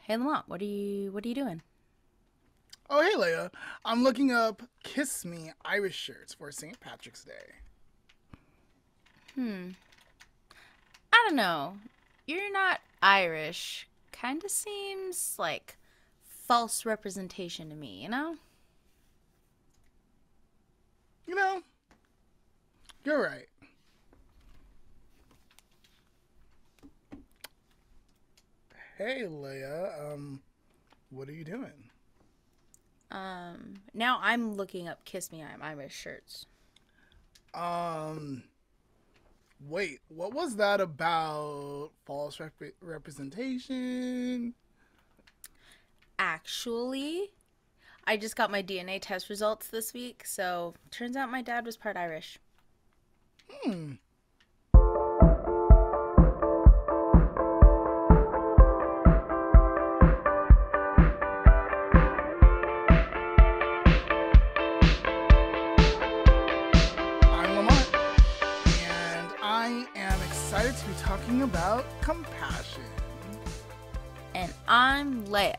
Hey Lamont, what are you doing? Oh, hey, Leah. I'm looking up Kiss Me Irish shirts for St. Patrick's Day. I don't know. You're not Irish. Kind of seems like false representation to me, you know? You know, you're right. Hey, Leah. What are you doing? Now I'm looking up Kiss Me I'm Irish shirts. Um, Wait, what was that about? False representation? Actually, I just got my DNA test results this week, so turns out my dad was part Irish. Hmm. I'm Lamont, and I am excited to be talking about compassion. And I'm Leah.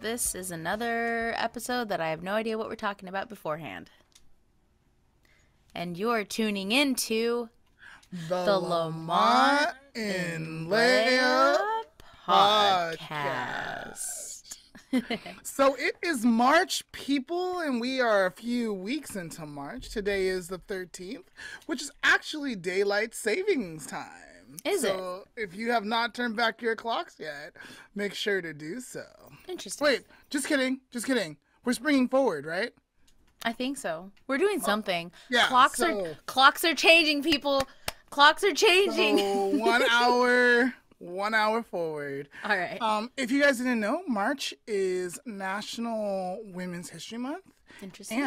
This is another episode that I have no idea what we're talking about beforehand. And you're tuning into The Lamont N Leah podcast. So it is March, people, and we are a few weeks into March. Today is the 13th, which is actually daylight savings time. Is it? So if you have not turned back your clocks yet, make sure to do so. Interesting. Wait, just kidding. We're springing forward, right? I think so. We're doing something. yeah, Clocks are changing, people. Clocks are changing. So 1 hour forward. All right. If you guys didn't know, March is National Women's History Month. Interesting.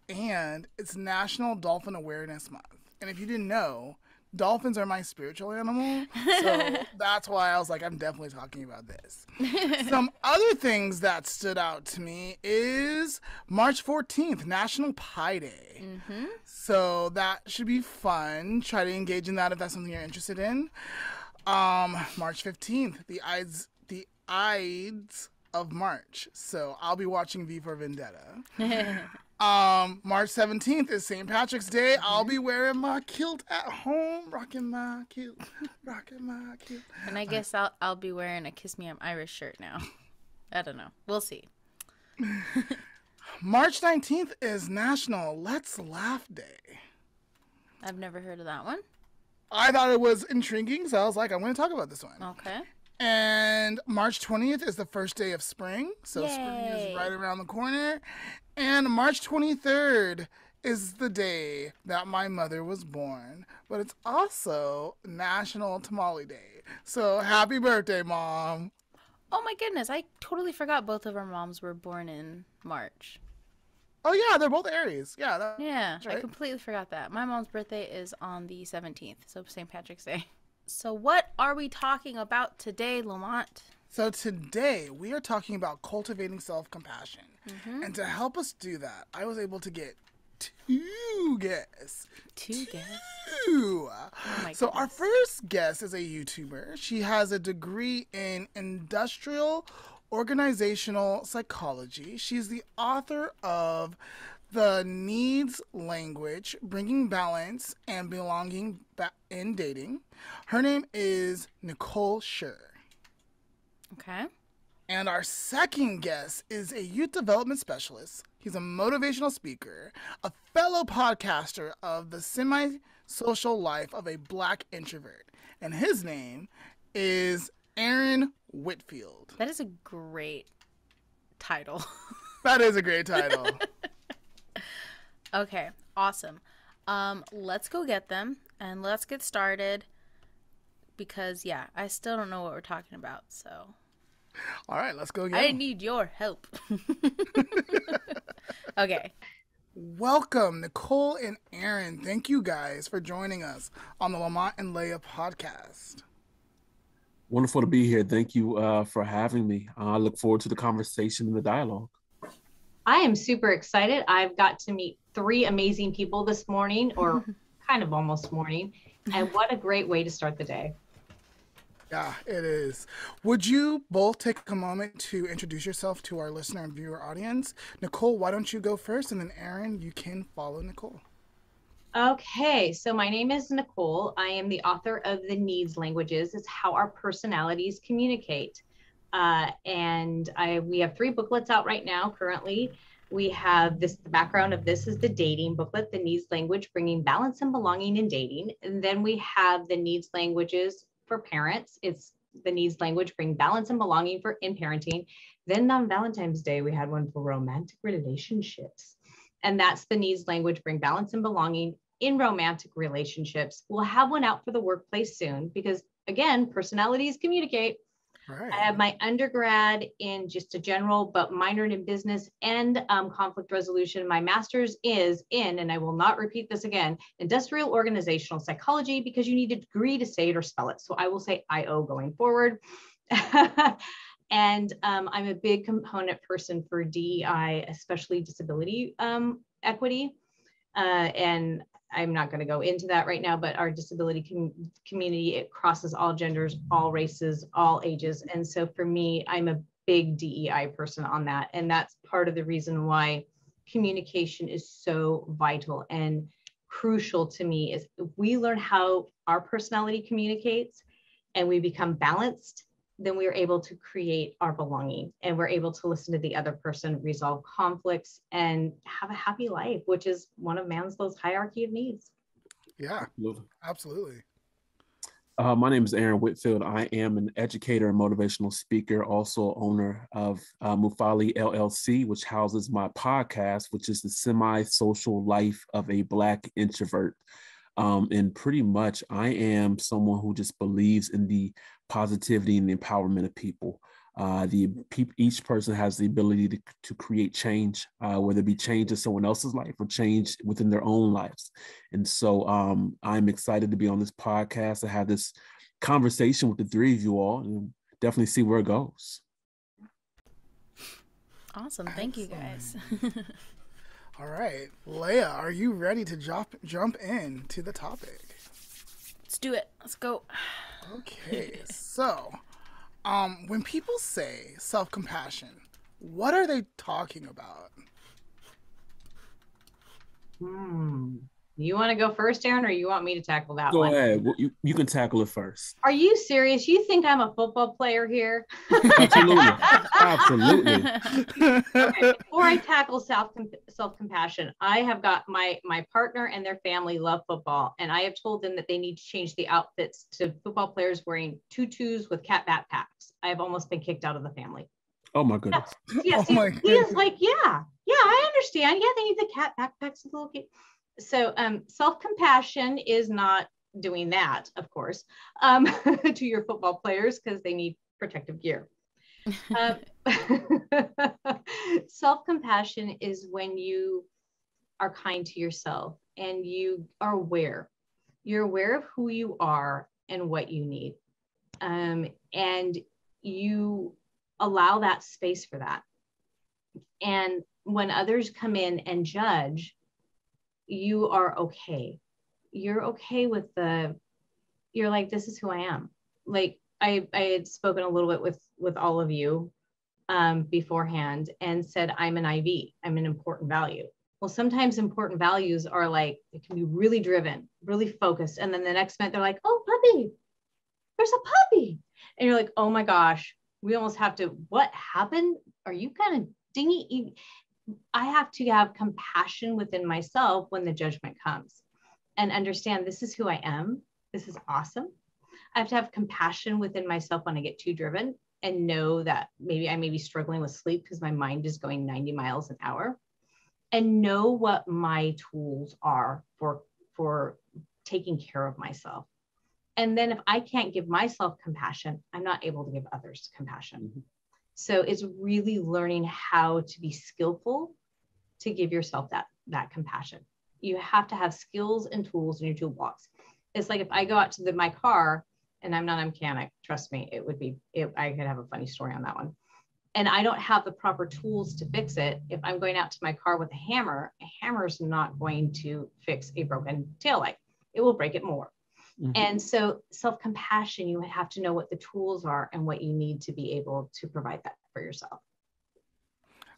And it's National Dolphin Awareness Month. And if you didn't know, dolphins are my spiritual animal. So that's why I was like, I'm definitely talking about this. Some other things that stood out to me is March 14th, National Pie Day. Mm-hmm. So that should be fun. Try to engage in that if that's something you're interested in. March 15th, the Ides of March. So I'll be watching V for Vendetta. March 17th is St. Patrick's Day. I'll be wearing my kilt at home, rocking my kilt. And I guess I'll be wearing a Kiss Me I'm Irish shirt now. I don't know. We'll see. March 19th is National Let's Laugh Day. I've never heard of that one. I thought it was intriguing, so I was like, I'm going to talk about this one. Okay. And March 20th is the first day of spring. So Yay. Spring is right around the corner. And March 23rd is the day that my mother was born. But it's also National Tamale Day. So happy birthday, Mom. Oh my goodness, I totally forgot both of our moms were born in March. Oh, yeah, they're both Aries. Yeah, That's right. I completely forgot that. My mom's birthday is on the 17th, so St. Patrick's Day. So what are we talking about today, Lamont? So today we are talking about cultivating self-compassion. Mm-hmm. And to help us do that, I was able to get two guests. Two guests? Oh my so goodness. our first guest is a YouTuber. She has a degree in industrial organizational psychology. She's the author of The Needs Language, Bringing Balance and Belonging in Dating. Her name is Nicole Shir. Okay. And our second guest is a youth development specialist. He's a motivational speaker, a fellow podcaster of the semi-social life of a Black introvert. And his name is Aaron Whitfield. That is a great title. That is a great title. Okay, awesome. Let's go get them and let's get started because, yeah, I still don't know what we're talking about, so. All right, let's go get I them. need your help. Okay. Welcome, Nicole and Aaron. Thank you guys for joining us on the Lamont N Leah podcast. Wonderful to be here. Thank you for having me. I look forward to the conversation and the dialogue. I am super excited. I've got to meet three amazing people this morning, or kind of almost morning. And what a great way to start the day. Yeah, it is. Would you both take a moment to introduce yourself to our listener and viewer audience? Nicole, why don't you go first? And then Aaron, you can follow Nicole. Okay, so my name is Nicole. I am the author of The Needs Languages. It's how our personalities communicate. We have 3 booklets out right now currently. We have this, the background of this is the dating booklet, The Needs Language, Bringing Balance and Belonging in Dating. And then we have the Needs Languages for Parents. It's the Needs Language, Bring Balance and Belonging for in Parenting. Then on Valentine's Day, we had one for romantic relationships. And that's the Needs Language, Bring Balance and Belonging in romantic relationships. We'll have one out for the workplace soon because, again, personalities communicate. Right. I have my undergrad in just a general, but minored in business and conflict resolution. My master's is in, and I will not repeat this again, industrial organizational psychology, because you need a degree to say it or spell it. So I will say IO going forward. And I'm a big component person for DEI, especially disability equity. And I'm not going to go into that right now, but our disability community, it crosses all genders, all races, all ages. And so for me, I'm a big DEI person on that. And that's part of the reason why communication is so vital and crucial to me is if we learn how our personality communicates and we become balanced, then we are able to create our belonging and we're able to listen to the other person, resolve conflicts, and have a happy life, which is one of Maslow's hierarchy of needs. Yeah, absolutely. My name is Aaron Whitfield. I am an educator and motivational speaker, also owner of Mufali LLC, which houses my podcast, which is the semi-social life of a Black introvert. And pretty much I am someone who just believes in the positivity and the empowerment of people. Each person has the ability to create change, whether it be change in someone else's life or change within their own lives. And so I'm excited to be on this podcast and have this conversation with the 3 of you all and definitely see where it goes. Awesome. Thank you, guys. All right. Leah, are you ready to jump in to the topic? Let's do it. Let's go. Okay. So, when people say self-compassion, what are they talking about? You want to go first, Aaron, or you want me to tackle that one? Go ahead. Well, you can tackle it first. Are you serious? You think I'm a football player here? Absolutely. Absolutely. Okay, before I tackle self-compassion, I have got my partner and their family love football, and I have told them that they need to change the outfits to football players wearing tutus with cat backpacks. I have almost been kicked out of the family. Oh my goodness. Yes, he is like, yeah, I understand. Yeah, they need the cat backpacks with little kids. So self-compassion is not doing that, of course, to your football players because they need protective gear. Self-compassion is when you are kind to yourself and you are aware. You're aware of who you are and what you need. And you allow that space for that. And when others come in and judge, you are okay. You're okay with you're like, this is who I am. Like I had spoken a little bit with all of you beforehand and said, I'm an IV, I'm an important value. Well, sometimes important values are like, it can be really driven, really focused. And then the next minute they're like, oh, puppy, there's a puppy. And you're like, oh my gosh, we almost have to, what happened? Are you kind of dingy? I have to have compassion within myself when the judgment comes and understand this is who I am. This is awesome. I have to have compassion within myself when I get too driven and know that maybe I may be struggling with sleep because my mind is going 90 miles an hour, and know what my tools are for taking care of myself. And then if I can't give myself compassion, I'm not able to give others compassion. Mm-hmm. So it's really learning how to be skillful to give yourself that compassion. You have to have skills and tools in your toolbox. It's like if I go out to my car, and I'm not a mechanic, trust me, I could have a funny story on that one. And I don't have the proper tools to fix it. If I'm going out to my car with a hammer is not going to fix a broken taillight. It will break it more. And so self-compassion, you have to know what the tools are and what you need to be able to provide that for yourself.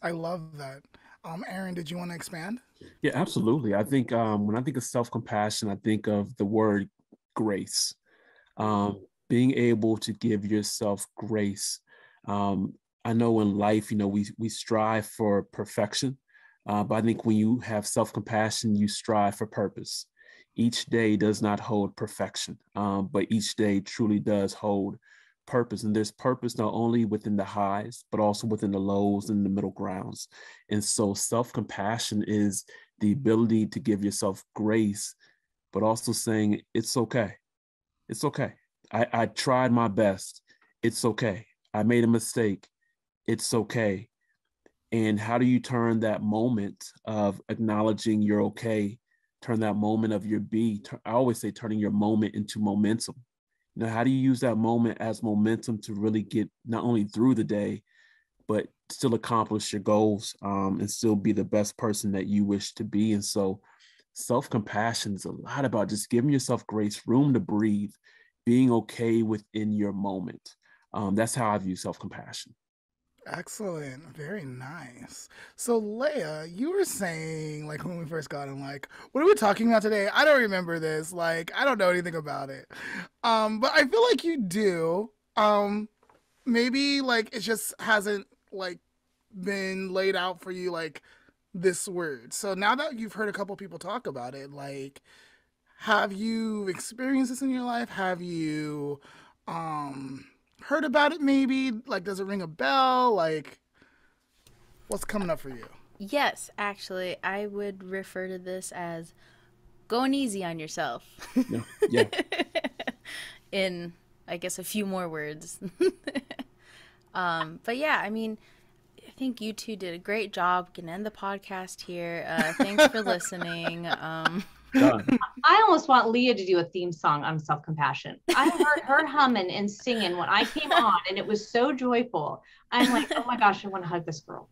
I love that. Aaron, did you want to expand? Yeah, absolutely. I think when I think of self-compassion, I think of the word grace. Being able to give yourself grace. I know in life, we strive for perfection, but I think when you have self-compassion, you strive for purpose. Each day does not hold perfection, but each day truly does hold purpose. And there's purpose not only within the highs, but also within the lows and the middle grounds. And so self-compassion is the ability to give yourself grace, but also saying, it's okay. It's okay. I tried my best. It's okay. I made a mistake. It's okay. And how do you turn that moment of acknowledging you're okay, turn that moment of your I always say turning your moment into momentum. How do you use that moment as momentum to really get not only through the day, but still accomplish your goals, and still be the best person that you wish to be? And so self-compassion is a lot about just giving yourself grace, room to breathe, being okay within your moment. That's how I view self-compassion. Excellent. Very nice. So, Leah, you were saying, like, when we first got in, like, what are we talking about today? I don't remember this. Like, I don't know anything about it. But I feel like you do. Maybe, like, it just hasn't, like, been laid out for you, like, this word. So now that you've heard a couple people talk about it, like, have you experienced this in your life? Have you, heard about it maybe? Like, does it ring a bell? Like, what's coming up for you? Yes, actually, I would refer to this as going easy on yourself. Yeah. Yeah. In, I guess, a few more words. But yeah, I mean, I think you two did a great job. Can end the podcast here. Thanks for listening. Done. I almost want Leah to do a theme song on self-compassion. I heard her humming and singing when I came on, and it was so joyful. I'm like, oh my gosh, I want to hug this girl.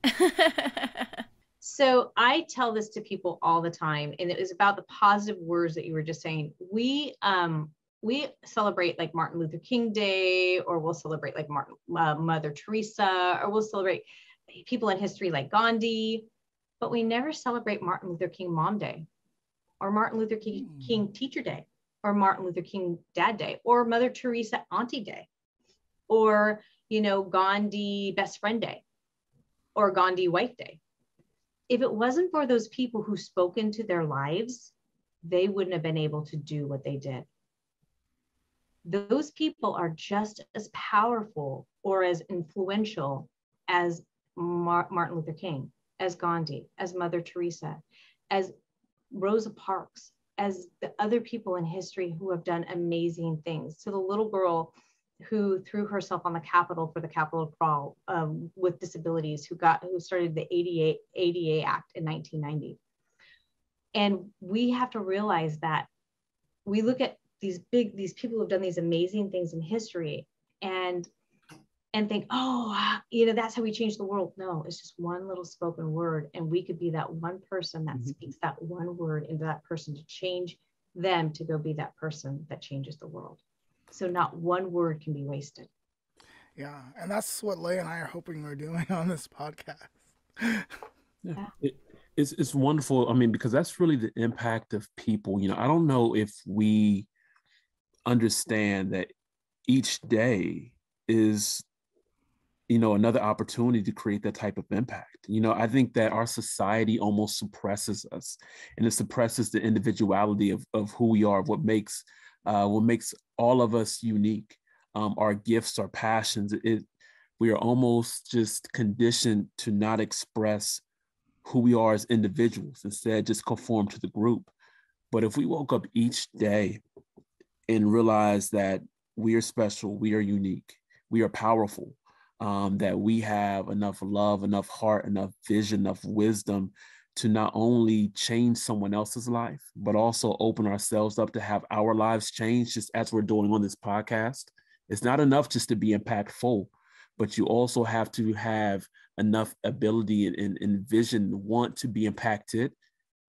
So I tell this to people all the time, and it was about the positive words that you were just saying. We celebrate like Martin Luther King Day, or we'll celebrate like Mother Teresa, or we'll celebrate people in history like Gandhi, but we never celebrate Martin Luther King Mom Day, or Martin Luther King Teacher Day, or Martin Luther King Dad Day, or Mother Teresa Auntie Day, or, Gandhi Best Friend Day, or Gandhi Wife Day. If it wasn't for those people who spoke into their lives, they wouldn't have been able to do what they did. Those people are just as powerful or as influential as Martin Luther King, as Gandhi, as Mother Teresa, as Rosa Parks, as the other people in history who have done amazing things. So the little girl who threw herself on the Capitol for the Capitol crawl, with disabilities, who started the ADA Act in 1990. And we have to realize that we look at these people who have done these amazing things in history and think, oh, that's how we change the world. No, it's just one little spoken word. And we could be that one person that speaks that one word into that person to change them to go be that person that changes the world. So not one word can be wasted. Yeah. And that's what Leah and I are hoping we're doing on this podcast. Yeah. It's wonderful. I mean, because that's really the impact of people. I don't know if we understand that each day is another opportunity to create that type of impact. I think that our society almost suppresses us, and it suppresses the individuality of who we are, what makes all of us unique, our gifts, our passions. We are almost just conditioned to not express who we are as individuals, instead just conform to the group. But if we woke up each day and realized that we are special, we are unique, we are powerful, that we have enough love, enough heart, enough vision, enough wisdom to not only change someone else's life, but also open ourselves up to have our lives changed, just as we're doing on this podcast. It's not enough just to be impactful, but you also have to have enough ability and vision to want to be impacted.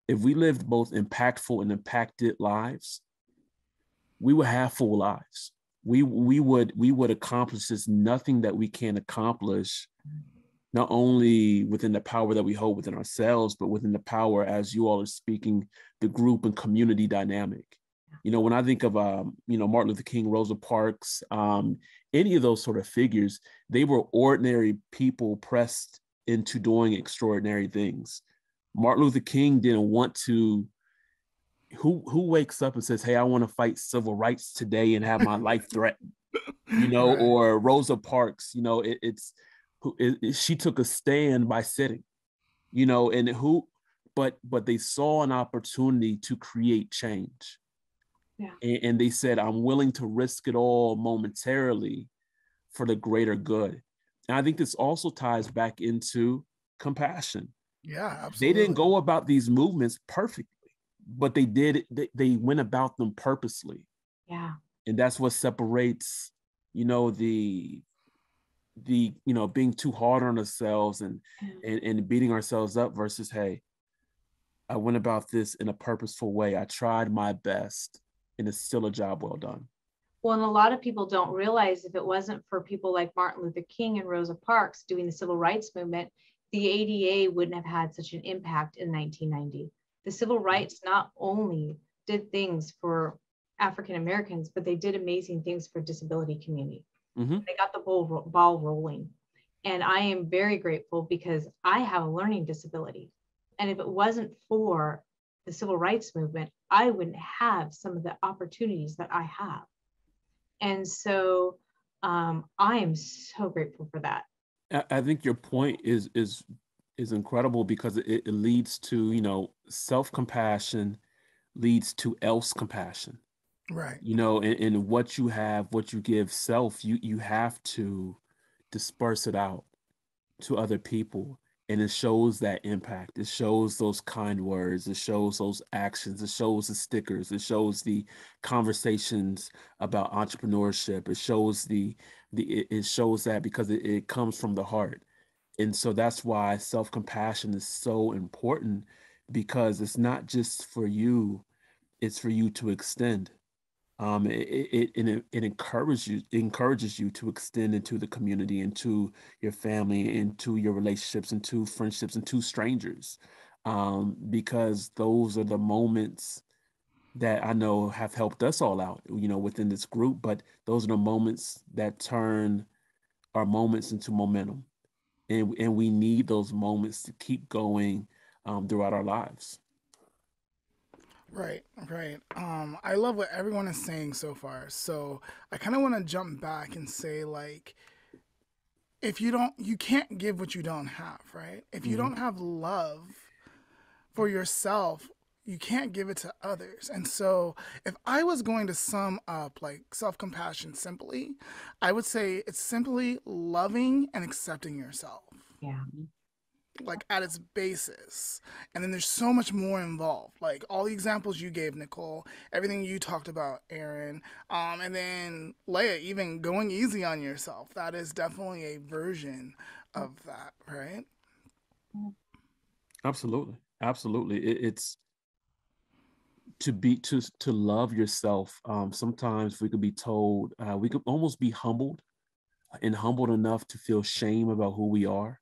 If we lived both impactful and impacted lives, we would have full lives. We would accomplish this nothing that we can accomplish, not only within the power that we hold within ourselves, but within the power, as you all are speaking, the group and community dynamic. You know, when I think of, Martin Luther King, Rosa Parks, any of those sort of figures, they were ordinary people pressed into doing extraordinary things. Martin Luther King didn't want to, who wakes up and says, hey, I want to fight civil rights today and have my life threatened, Right. or Rosa Parks, she took a stand by sitting, but they saw an opportunity to create change. Yeah. And they said, I'm willing to risk it all momentarily for the greater good. And I think this also ties back into compassion. Yeah, They absolutely. didn't go about these movements perfectly, but they went about them purposely. Yeah. And that's what separates, the being too hard on ourselves and beating ourselves up versus, hey, I went about this in a purposeful way. I tried my best, and it's still a job well done. Well, and a lot of people don't realize, if it wasn't for people like Martin Luther King and Rosa Parks doing the civil rights movement, the ADA wouldn't have had such an impact in 1990. The civil rights not only did things for African Americans, but they did amazing things for disability community. Mm-hmm. They got the ball rolling. And I am very grateful because I have a learning disability. And if it wasn't for the civil rights movement, I wouldn't have some of the opportunities that I have. And so I am so grateful for that. I think your point is incredible, because it leads to, self-compassion leads to else compassion. Right. And what you have, what you give self, you have to disperse it out to other people. And it shows that impact. It shows those kind words. It shows those actions. It shows the stickers. It shows the conversations about entrepreneurship. It shows it shows that because it comes from the heart. And so that's why self-compassion is so important, because it's not just for you, it's for you to extend. It encourages you to extend into the community, into your family, into your relationships, into friendships, into strangers, because those are the moments that I know have helped us all out, within this group. But those are the moments that turn our moments into momentum, and we need those moments to keep going throughout our lives. Right, right. I love what everyone is saying so far. So I kind of want to jump back and say, like, if you can't give what you don't have, right? If you don't have love for yourself, you can't give it to others. And so if I was going to sum up like self-compassion simply, I would say it's simply loving and accepting yourself. Yeah. Like at its basis. And then there's so much more involved. Like all the examples you gave, Nicole, everything you talked about, Aaron, and then Leah, even going easy on yourself. That is definitely a version of that, right? Absolutely. Absolutely. It's to love yourself. Sometimes we could be told, we could almost be humbled enough to feel shame about who we are.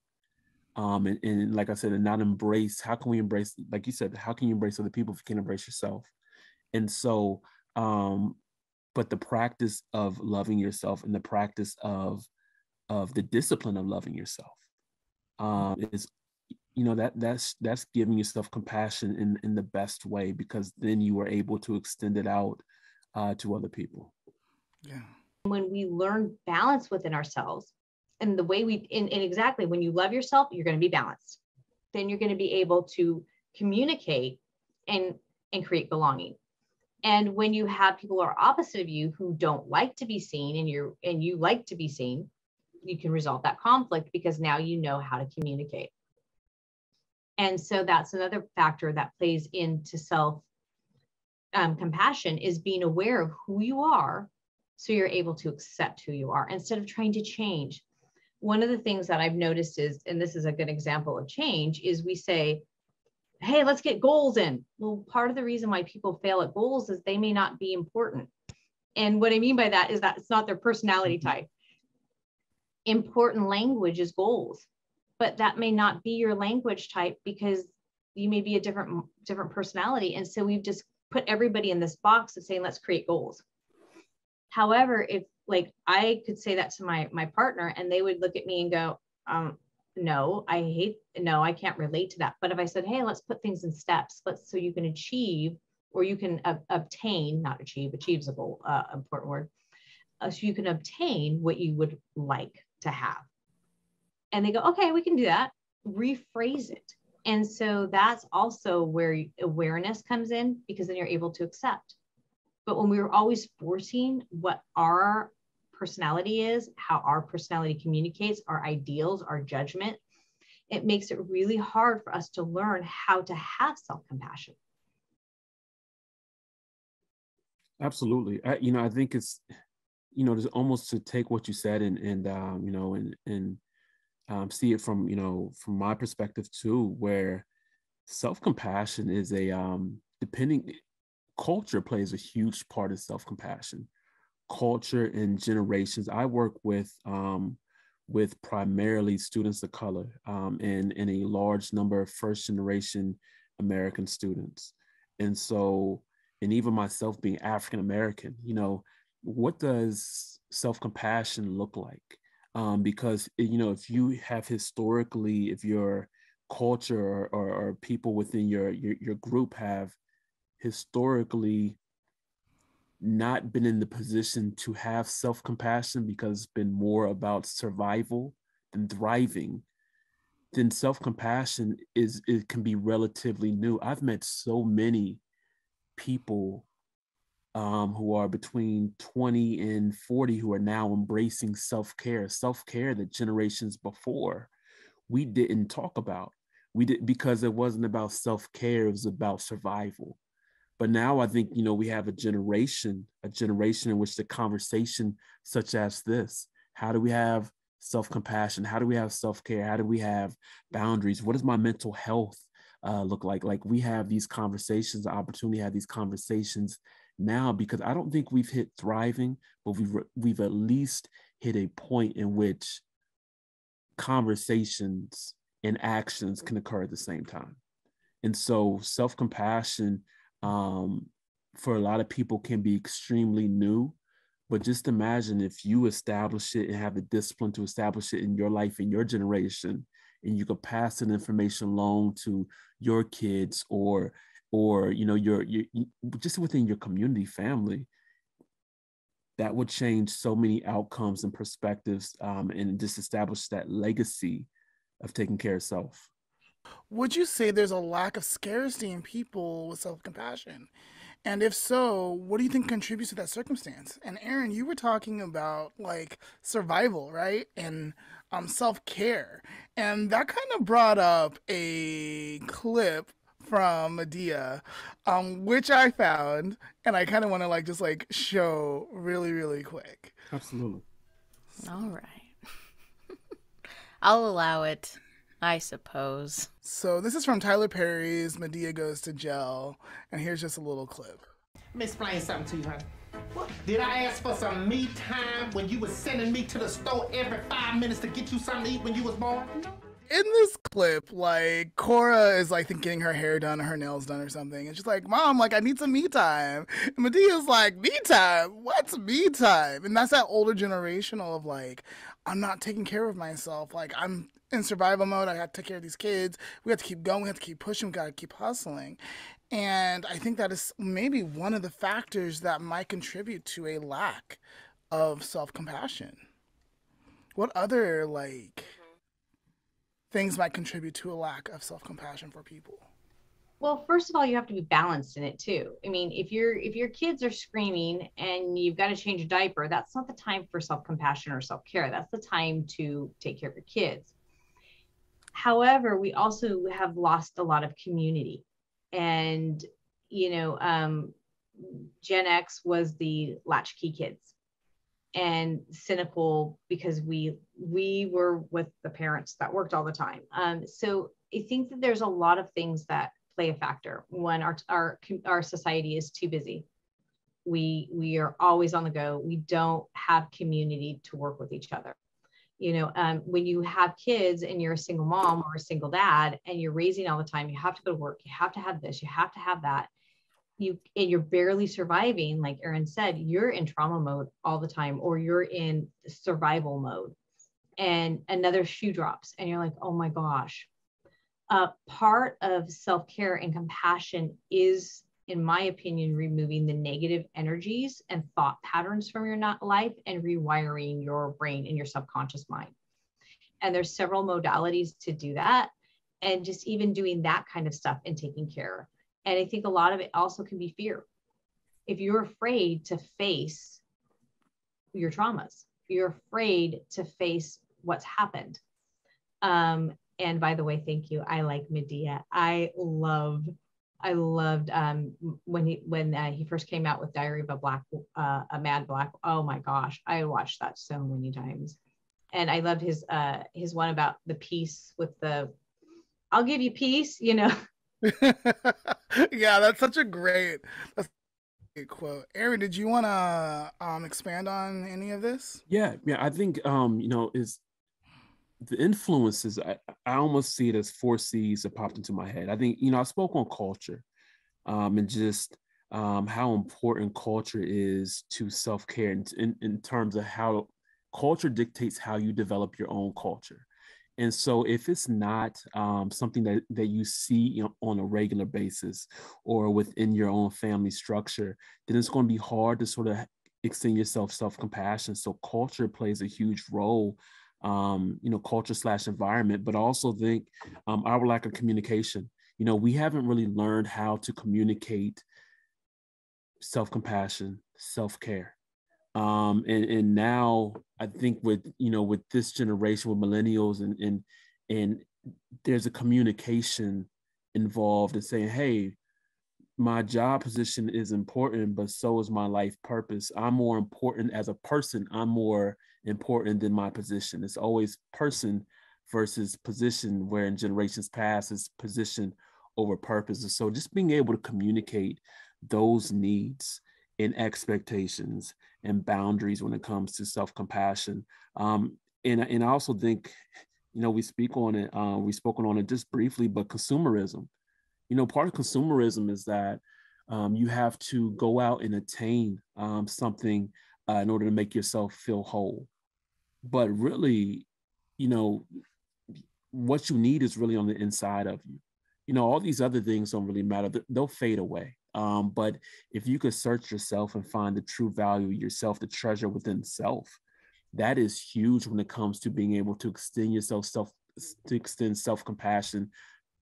And like I said, and not embrace. How can we embrace, like you said, how can you embrace other people if you can't embrace yourself? And so, but the practice of loving yourself and the practice of the discipline of loving yourself is, that's giving yourself compassion in the best way, because then you are able to extend it out to other people. Yeah. When we learn balance within ourselves, and the way and exactly, when you love yourself, you're going to be balanced. Then you're going to be able to communicate and create belonging. And when you have people who are opposite of you who don't like to be seen, and you like to be seen, you can resolve that conflict because now you know how to communicate. And so that's another factor that plays into self compassion, is being aware of who you are, so you're able to accept who you are instead of trying to change. One of the things that I've noticed is, and this is a good example of change, is we say, hey, let's get goals in. Well, part of the reason why people fail at goals is they may not be important. And what I mean by that is that it's not their personality type. Important language is goals, but that may not be your language type because you may be a different personality. And so we've just put everybody in this box of saying, let's create goals. However, if like I could say that to my partner and they would look at me and go, no, I can't relate to that. But if I said, hey, let's put things in steps, so you can achieve, or you can obtain, not achieve, achieve is a goal, important word. So you can obtain what you would like to have. And they go, okay, we can do that. Rephrase it. And so that's also where awareness comes in, because then you're able to accept. But when we're always forcing what our personality is, how our personality communicates, our ideals, our judgment, it makes it really hard for us to learn how to have self-compassion. Absolutely. I think it's, there's almost to take what you said and see it from my perspective too, where self-compassion is culture plays a huge part of self-compassion. Culture and generations. I work with primarily students of color and a large number of first generation American students. And so, and even myself being African American, what does self-compassion look like? Because, if you have historically, if your culture or people within your group have historically not been in the position to have self-compassion because it's been more about survival than thriving, then self-compassion it can be relatively new. I've met so many people who are between 20 and 40 who are now embracing self-care that generations before we didn't talk about. We did, because it wasn't about self-care, it was about survival. But now I think, we have a generation in which the conversation such as this, how do we have self-compassion? How do we have self-care? How do we have boundaries? What does my mental health look like? Like, we have these conversations, the opportunity to have these conversations now, because I don't think we've hit thriving, but we've at least hit a point in which conversations and actions can occur at the same time. And so self-compassion, for a lot of people, can be extremely new, but just imagine if you establish it and have the discipline to establish it in your life, in your generation, and you could pass that information along to your kids or your just within your community, family. That would change so many outcomes and perspectives, and just establish that legacy of taking care of self. Would you say there's a lack of scarcity in people with self-compassion? And if so, what do you think contributes to that circumstance? And Aaron, you were talking about like survival, right? And self-care. And that kind of brought up a clip from Medea, which I found, and I kind of want to just show really, really quick. Absolutely. All right. I'll allow it, I suppose. So this is from Tyler Perry's Medea Goes to Jail, and here's just a little clip. Let me explain something to you, honey. What? Did I ask for some me time when you was sending me to the store every 5 minutes to get you something to eat when you was born? In this clip, Cora is getting her hair done or her nails done or something, and she's like, Mom, I need some me time. And Medea's like, me time? What's me time? And that's that older generational of I'm not taking care of myself. I'm in survival mode. I have to take care of these kids. We have to keep going. We have to keep pushing. We got to keep hustling. And I think that is maybe one of the factors that might contribute to a lack of self-compassion. What other things might contribute to a lack of self-compassion for people? Well, first of all, you have to be balanced in it too. I mean, if your kids are screaming and you've got to change a diaper, that's not the time for self-compassion or self-care. That's the time to take care of your kids. However, we also have lost a lot of community. And, Gen X was the latchkey kids, and cynical because we were with the parents that worked all the time. So I think that there's a lot of things that play a factor when our society is too busy. We are always on the go. We don't have community to work with each other. When you have kids and you're a single mom or a single dad and you're raising all the time, you have to go to work, you have to have this, you have to have that. You're barely surviving. Like Aaron said, you're in trauma mode all the time, or you're in survival mode, and another shoe drops and you're like, oh my gosh. Part of self-care and compassion is, in my opinion, removing the negative energies and thought patterns from your life and rewiring your brain and your subconscious mind. And there's several modalities to do that. And just even doing that kind of stuff and taking care. And I think a lot of it also can be fear. If you're afraid to face your traumas, you're afraid to face what's happened. And by the way, thank you. I like Medea. I loved when he first came out with Diary of a Mad Black. Oh my gosh, I watched that so many times, and I loved his one about the peace with the, I'll give you peace, Yeah, that's such a great quote. Aaron, did you want to expand on any of this? Yeah, I think is the influences. I almost see it as 4 C's that popped into my head. I think I spoke on culture, and just how important culture is to self-care in terms of how culture dictates how you develop your own culture. And so if it's not something that you see on a regular basis or within your own family structure, then it's going to be hard to sort of extend yourself self-compassion. So culture plays a huge role, culture/environment, but I also think our lack of communication. We haven't really learned how to communicate self-compassion, self-care. And now I think with this generation, with millennials, and there's a communication involved in saying, hey, my job position is important, but so is my life purpose. I'm more important as a person. I'm more important than my position. It's always person versus position, where in generations past it's position over purpose. And so just being able to communicate those needs and expectations and boundaries when it comes to self-compassion. And I also think, we've spoken on it just briefly, but consumerism. Part of consumerism is that you have to go out and attain something in order to make yourself feel whole. But really, what you need is really on the inside of you. All these other things don't really matter. They'll fade away. But if you could search yourself and find the true value of yourself, the treasure within self, that is huge when it comes to being able to extend self-compassion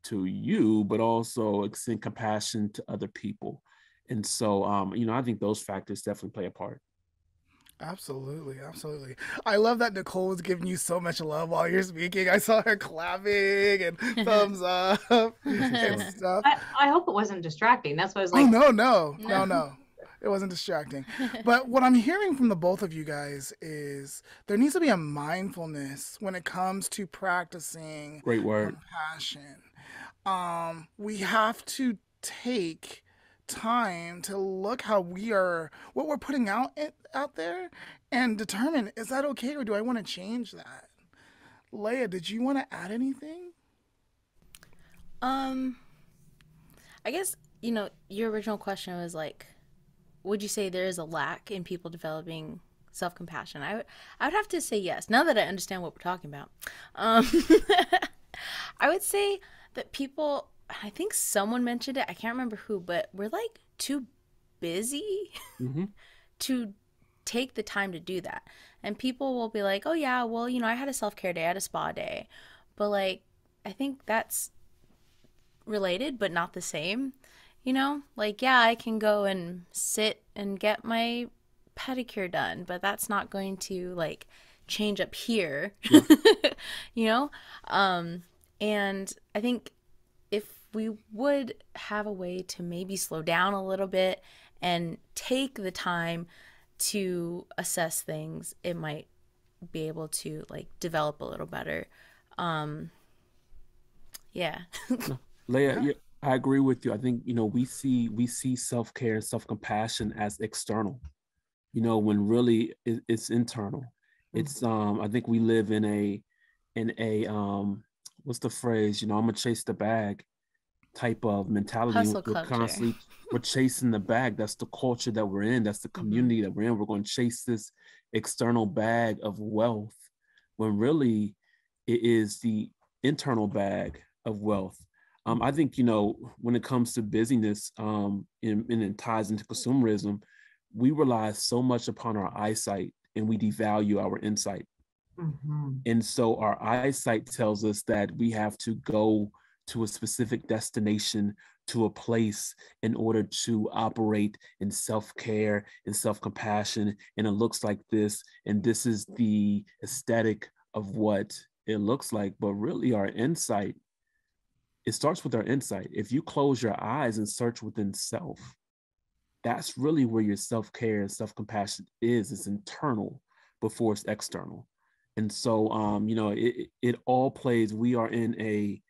to you, but also extend compassion to other people. And so, I think those factors definitely play a part. Absolutely. I love that Nicole was giving you so much love while you're speaking. I saw her clapping and thumbs up and stuff. I hope it wasn't distracting. That's what I was like. Oh, no. It wasn't distracting. But what I'm hearing from the both of you guys is there needs to be a mindfulness when it comes to practicing Great word. compassion. We have to take time to look what we're putting out there, and determine, is that okay, or do I want to change that? Leah, did you want to add anything? I guess your original question was like, would you say there is a lack in people developing self-compassion? I would have to say yes, now that I understand what we're talking about. I would say that people, I think someone mentioned it, I can't remember who, but we're like too busy to take the time to do that. And people will be like, oh yeah, well, I had a self-care day, I had a spa day. But like, I think that's related, but not the same. Like, yeah, I can go and sit and get my pedicure done, but that's not going to like change up here. Yeah. And I think if we would have a way to maybe slow down a little bit and take the time to assess things, it might be able to like develop a little better. Yeah. Leah, I agree with you. I think, we see self-care and self-compassion as external, when really it's internal. It's I think we live in a what's the phrase? I'm gonna chase the bag type of mentality. Hustle culture. We're chasing the bag. That's the culture that we're in. That's the community that we're in. We're going to chase this external bag of wealth when really it is the internal bag of wealth. I think, when it comes to busyness, and it ties into consumerism, we rely so much upon our eyesight and we devalue our insight. And so our eyesight tells us that we have to go to a specific destination, to a place, in order to operate in self-care and self-compassion. And it looks like this, and this is the aesthetic of what it looks like. But really our insight, it starts with our insight. If you close your eyes and search within self, that's really where your self-care and self-compassion is. It's internal before it's external. And so, it all plays. We are in a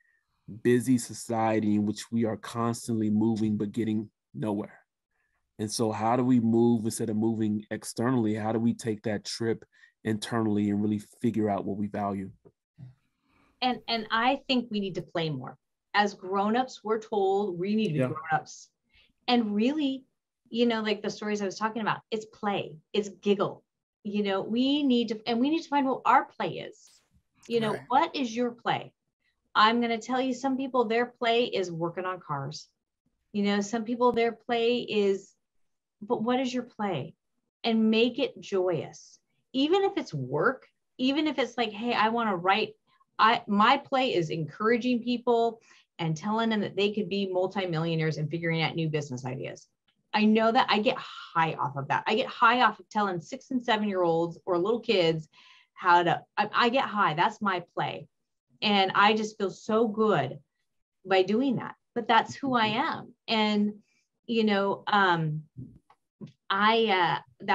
busy society in which we are constantly moving but getting nowhere. And so how do we move instead of moving externally? How do we take that trip internally and really figure out what we value? And I think we need to play more. As grown-ups, we're told we need to be grown-ups. And really, like the stories I was talking about, it's play, it's giggle. We need to find what our play is. Right. What is your play? I'm going to tell you, some people, their play is working on cars. Some people, their play is, but what is your play? And make it joyous. Even if it's work, even if it's like, hey, I want to write, my play is encouraging people and telling them that they could be multimillionaires and figuring out new business ideas. I know that I get high off of that. I get high off of telling 6 and 7-year-olds or little kids I get high. That's my play. And I just feel so good by doing that, but that's who I am. And,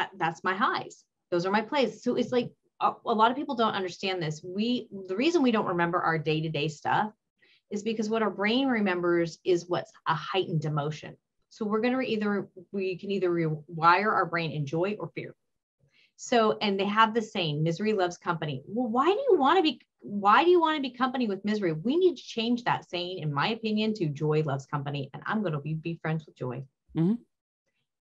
that's my highs. Those are my plays. So it's like, a lot of people don't understand this. The reason we don't remember our day-to-day stuff is because what our brain remembers is what's a heightened emotion. So we can either rewire our brain in joy or fear. So, and they have the saying, misery loves company. Well, why do you want to be company with misery? We need to change that saying, in my opinion, to joy loves company. And I'm going to be friends with joy. Mm-hmm.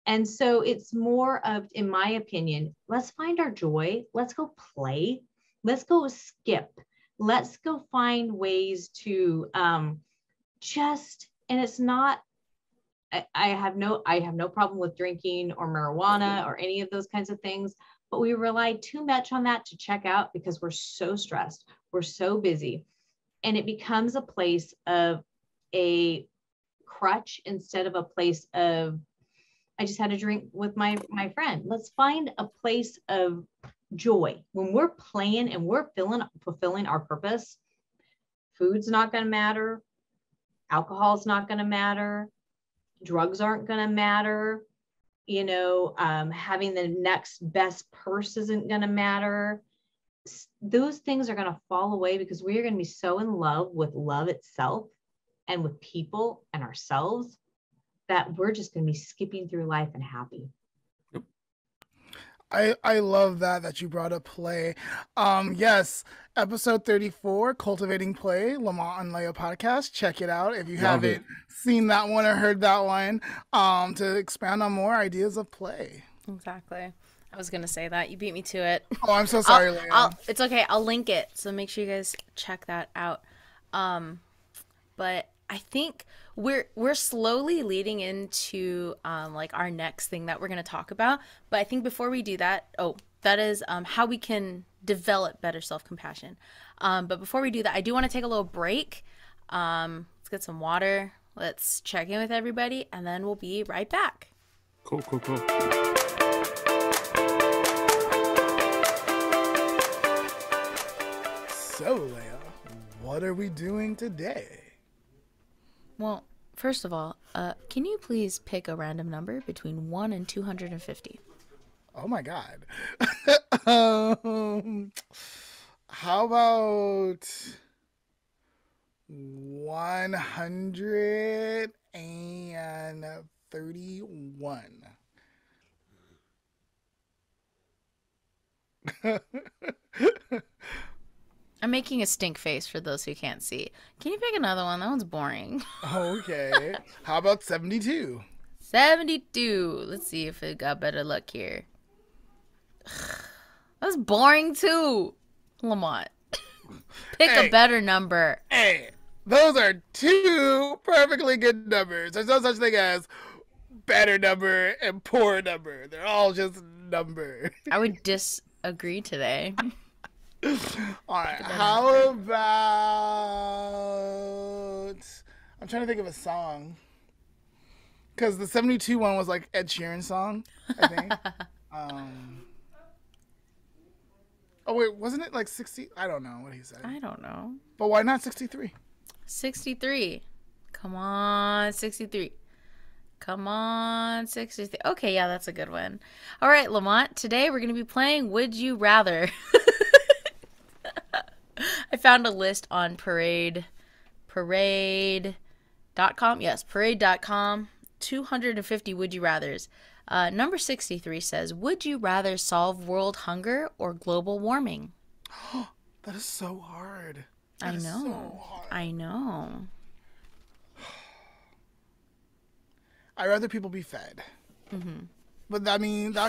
And so it's more of, in my opinion, let's find our joy. Let's go play. Let's go skip. Let's go find ways to and it's not, I have no problem with drinking or marijuana or any of those kinds of things, but we rely too much on that to check out because we're so stressed. We're so busy. And it becomes a place of a crutch instead of a place of, I just had a drink with my friend. Let's find a place of joy. When we're playing and we're fulfilling our purpose, food's not going to matter. Alcohol's not going to matter. Drugs aren't going to matter. Having the next best purse isn't going to matter. Those things are going to fall away because we are going to be so in love with love itself and with people and ourselves that we're just going to be skipping through life and happy. I love that you brought up play. Yes, episode 34, Cultivating Play, Lamont N Leah podcast. Check it out if you haven't seen that one or heard that one, to expand on more ideas of play. Exactly. I was going to say that. You beat me to it. Oh, I'm so sorry, Leah. It's okay. I'll link it. So make sure you guys check that out. But I think we're slowly leading into like our next thing that we're going to talk about. But I think before we do that, that is how we can develop better self-compassion. But before we do that, I do want to take a little break. Let's get some water. Let's check in with everybody, and then we'll be right back. Cool. So, Leah, what are we doing today? Well, first of all, can you please pick a random number between 1 and 250? Oh my God. How about 131. I'm making a stink face for those who can't see. Can you pick another one? That one's boring. Okay. How about 72? 72. Let's see if it got better luck here. That's boring too. Lamont. Pick a better number. Hey, those are two perfectly good numbers. There's no such thing as better number and poor number. They're all just number. I would disagree today. All right. How about? I'm trying to think of a song. Because the 72 one was like Ed Sheeran's song, I think. Oh, wait, wasn't it like 60? I don't know what he said. I don't know. But why not 63? 63. Come on, 63. Come on, 63. Okay, yeah, that's a good one. All right, Lamont, today we're going to be playing Would You Rather. I found a list on parade.com. Yes, parade.com. 250 would you rathers. Number 63 says, would you rather solve world hunger or global warming? That is so hard. I know. So hard. I know. I'd rather people be fed. Mm-hmm. But that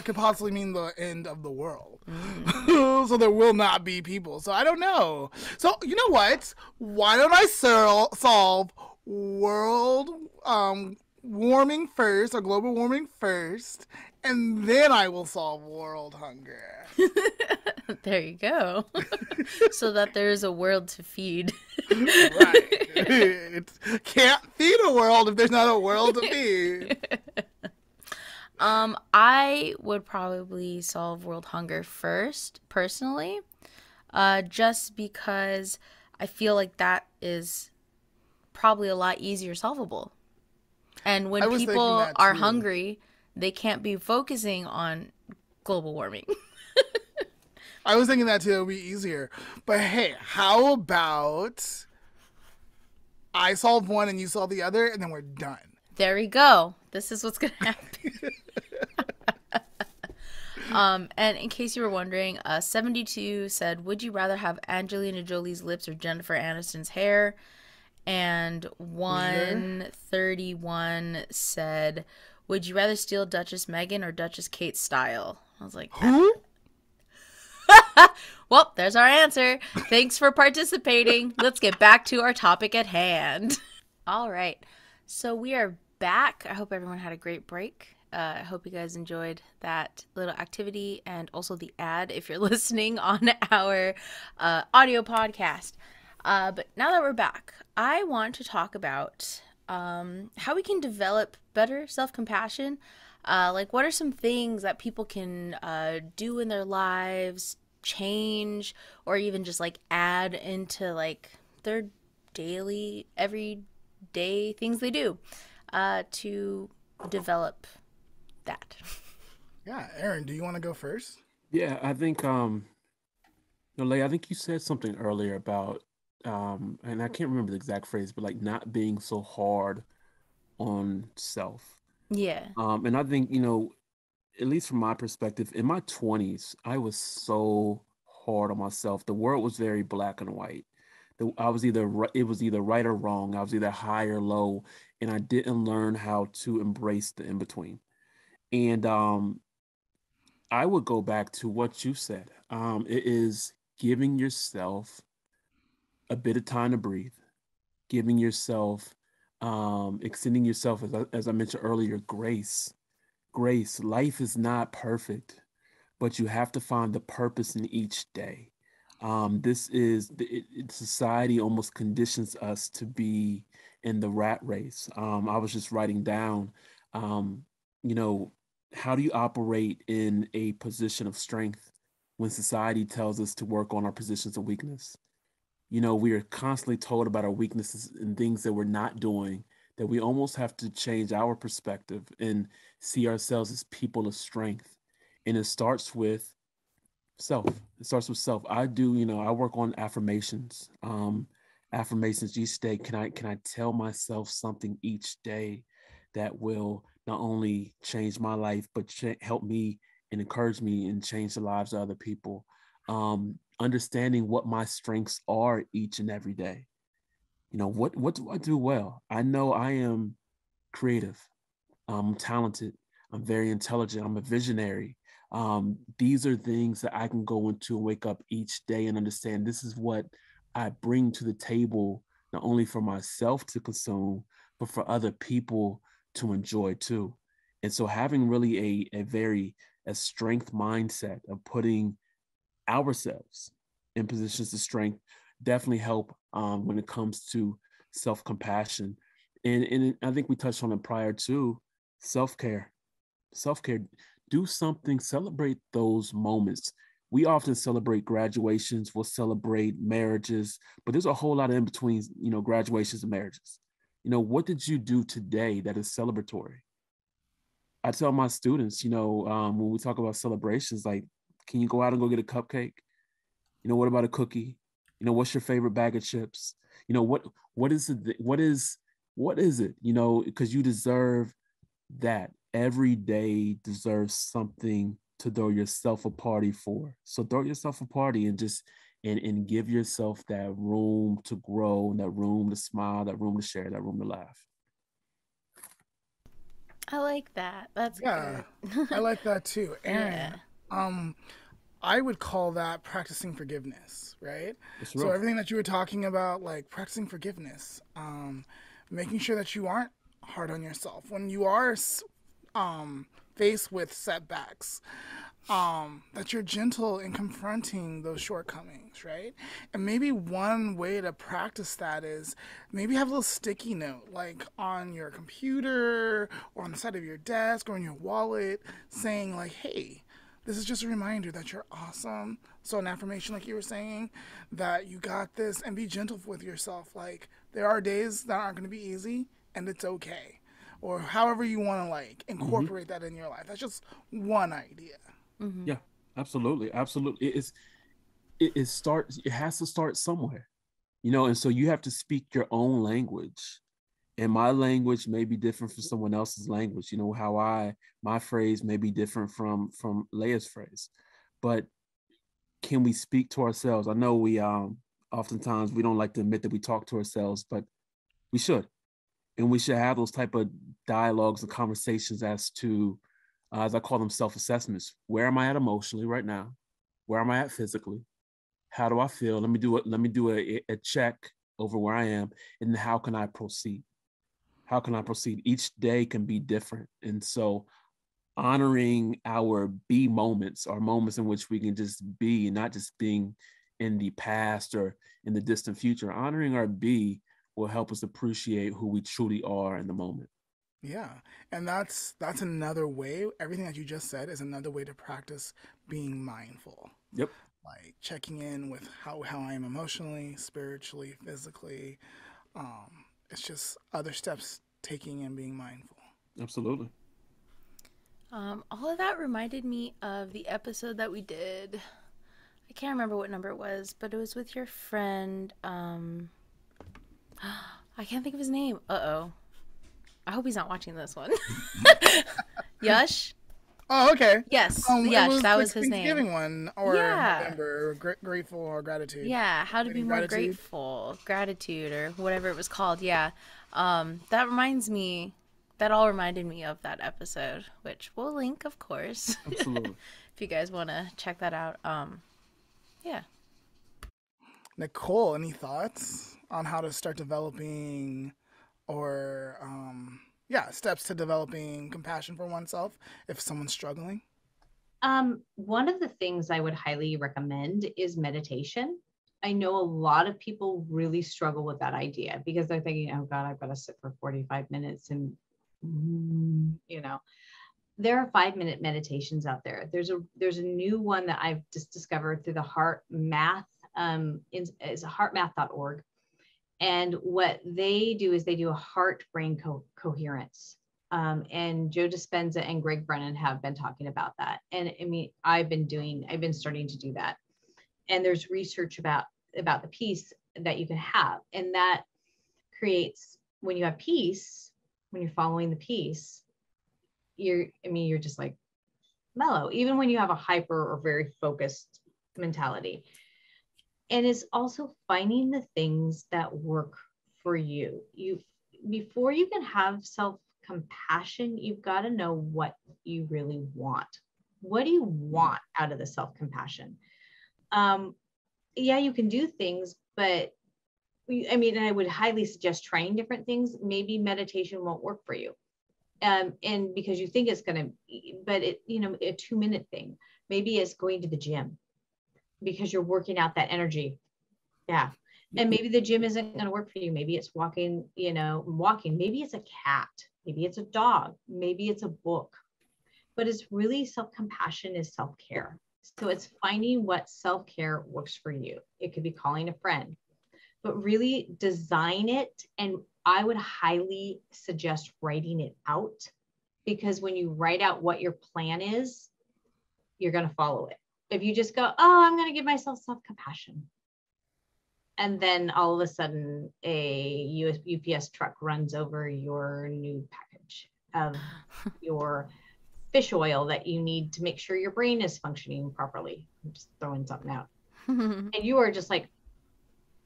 could possibly mean the end of the world. Mm. So there will not be people. So I don't know. So you know what? Why don't I solve world warming first, or global warming first, and then I will solve world hunger. There you go. So that there is a world to feed. Right. It can't feed a world if there's not a world to feed. I would probably solve world hunger first, personally, just because I feel like that is probably a lot easier solvable. And when people are hungry, they can't be focusing on global warming. I was thinking that too, it would be easier. But hey, how about I solve one and you solve the other, and then we're done. There we go. This is what's going to happen. And in case you were wondering, 72 said, would you rather have Angelina Jolie's lips or Jennifer Aniston's hair? And 131 said, would you rather steal Duchess Meghan or Duchess Kate's style? I was like, who? Well, there's our answer. Thanks for participating. Let's get back to our topic at hand. All right. So we are back. I hope everyone had a great break. I hope you guys enjoyed that little activity and also the ad if you're listening on our audio podcast. But now that we're back, I want to talk about how we can develop better self-compassion. Like, what are some things that people can do in their lives, change, or even just like add into like their daily, everyday things they do to develop that. Yeah, Aaron, do you want to go first? Yeah, I think Leah, I think you said something earlier about and I can't remember the exact phrase, but like not being so hard on self. Yeah. And I think, at least from my perspective, in my 20s, I was so hard on myself. The world was very black and white. It was either right or wrong. I was either high or low, and I didn't learn how to embrace the in between. And I would go back to what you said. It is giving yourself a bit of time to breathe, giving yourself, extending yourself, as I mentioned earlier, grace. Grace. Life is not perfect, but you have to find the purpose in each day. Society almost conditions us to be in the rat race. I was just writing down, you know, how do you operate in a position of strength when society tells us to work on our positions of weakness? We are constantly told about our weaknesses and things that we're not doing, that we almost have to change our perspective and see ourselves as people of strength. And it starts with self. It starts with self. I work on affirmations. affirmations each day. Can I tell myself something each day that will not only change my life, but help me and encourage me and change the lives of other people? Understanding what my strengths are each and every day. What do I do well? I know I am creative. I'm talented. I'm very intelligent. I'm a visionary. These are things that I can go into and wake up each day and understand this is what I bring to the table, not only for myself to consume, but for other people to enjoy too. And so having really a strength mindset of putting ourselves in positions of strength definitely help when it comes to self-compassion. And I think we touched on it prior to self-care. Self-care, do something, celebrate those moments. We often celebrate graduations, we'll celebrate marriages, but there's a whole lot in between, graduations and marriages. What did you do today that is celebratory? I tell my students, when we talk about celebrations, like, can you go out and go get a cupcake? What about a cookie? What's your favorite bag of chips? What is it? What is it? Because you deserve that. Every day deserves something to throw yourself a party for. So throw yourself a party and just and give yourself that room to grow, and that room to smile, that room to share, that room to laugh. I like that. That's Yeah, good. I like that too. And Yeah. I would call that practicing forgiveness, right? It's So real. everything that you were talking about, like practicing forgiveness, making sure that you aren't hard on yourself when you are faced with setbacks, that you're gentle in confronting those shortcomings, right? And maybe one way to practice that is maybe have a little sticky note, like on your computer or on the side of your desk or in your wallet, saying like, hey, this is just a reminder that you're awesome. So an affirmation, like you were saying, that you got this, and be gentle with yourself. Like, there are days that aren't going to be easy, and it's okay. Or however you want to like incorporate that in your life. That's just one idea. Mm-hmm. Yeah, absolutely. Absolutely. It has to start somewhere, and so you have to speak your own language. And my language may be different from someone else's language. How my phrase may be different from Leah's phrase. But can we speak to ourselves? I know we oftentimes we don't like to admit that we talk to ourselves, but we should. And we should have those type of dialogues and conversations as to, as I call them, self-assessments. Where am I at emotionally right now? Where am I at physically? How do I feel? Let me do a check over where I am, and how can I proceed? How can I proceed? Each day can be different. And so honoring our be moments, our moments in which we can just be, and not just being in the past or in the distant future, honoring our be will help us appreciate who we truly are in the moment. Yeah, and that's another way. Everything that you just said is another way to practice being mindful. Yep. Like checking in with how I am emotionally, spiritually, physically. It's just other steps taking and being mindful. Absolutely. All of that reminded me of the episode that we did. I can't remember what number it was, but it was with your friend. I can't think of his name. Uh-oh. I hope he's not watching this one. Yush? Oh, okay. Yes, It Yush, was that the was his name. Thanksgiving one, or Yeah. November, grateful or gratitude. Yeah, how to be more Gratitude. grateful, gratitude, or whatever it was called. Yeah. That reminds me, that all reminded me of that episode, which we'll link, of course. Absolutely. If you guys want to check that out. Yeah. Nicole, any thoughts on how to start developing, or steps to developing compassion for oneself if someone's struggling? One of the things I would highly recommend is meditation. I know a lot of people really struggle with that idea because they're thinking, oh God, I've got to sit for 45 minutes and, there are 5-minute meditations out there. There's a new one that I've just discovered through the Heart Math, is heartmath.org. And what they do is they do a heart-brain coherence. And Joe Dispenza and Greg Brennan have been talking about that. And I mean, I've been starting to do that. And there's research about the piece that you can have. And that creates, when you have peace, when you're following the peace, you're just like mellow, even when you have a hyper or very focused mentality. And it's also finding the things that work for you. Before you can have self-compassion, you've got to know what you really want. What do you want out of the self-compassion? Yeah, you can do things, but I would highly suggest trying different things. Maybe meditation won't work for you. And because you think it's going to, but a 2-minute thing, maybe it's going to the gym because you're working out that energy. Yeah. And maybe the gym isn't going to work for you. Maybe it's walking, maybe it's a cat, maybe it's a dog, maybe it's a book, but it's really self-compassion is self-care. So it's finding what self-care works for you. It could be calling a friend, but really design it. And I would highly suggest writing it out, because when you write out what your plan is, you're going to follow it. If you just go, oh, I'm going to give myself self-compassion, and then all of a sudden a UPS truck runs over your new package of your fish oil that you need to make sure your brain is functioning properly. I'm just throwing something out. And you are just like,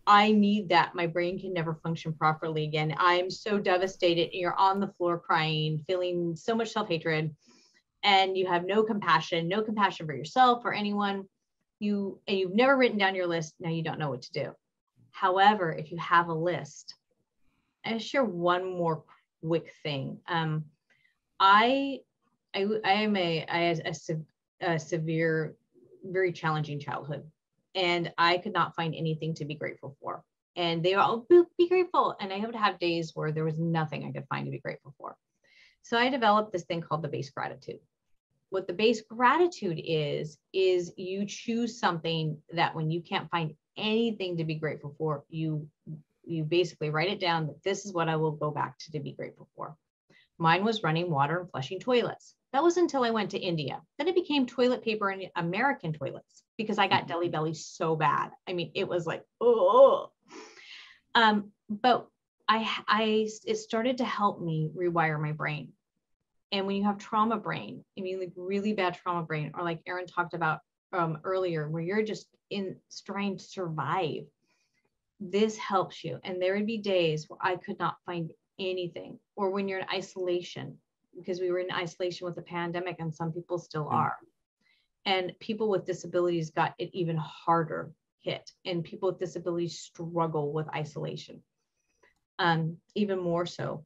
I need that. My brain can never function properly again. I'm so devastated. You're on the floor crying, feeling so much self-hatred, and you have no compassion for yourself or anyone. You've never written down your list. Now you don't know what to do. However, if you have a list, I'll share one more quick thing. I had a severe, very challenging childhood, and I could not find anything to be grateful for. And they all be grateful. And I would have days where there was nothing I could find to be grateful for. So I developed this thing called the base gratitude. What the base gratitude is you choose something that when you can't find anything to be grateful for, you basically write it down that this is what I will go back to be grateful for. Mine was running water and flushing toilets. That was until I went to India. Then it became toilet paper and American toilets because I got deli belly so bad. I mean, it was like, oh. But it started to help me rewire my brain. And when you have trauma brain, like really bad trauma brain, or like Aaron talked about earlier, where you're just trying to survive, this helps you. And there would be days where I could not find anything, or when you're in isolation, because we were in isolation with the pandemic, and some people still are. And people with disabilities got it even harder hit, and people with disabilities struggle with isolation, even more so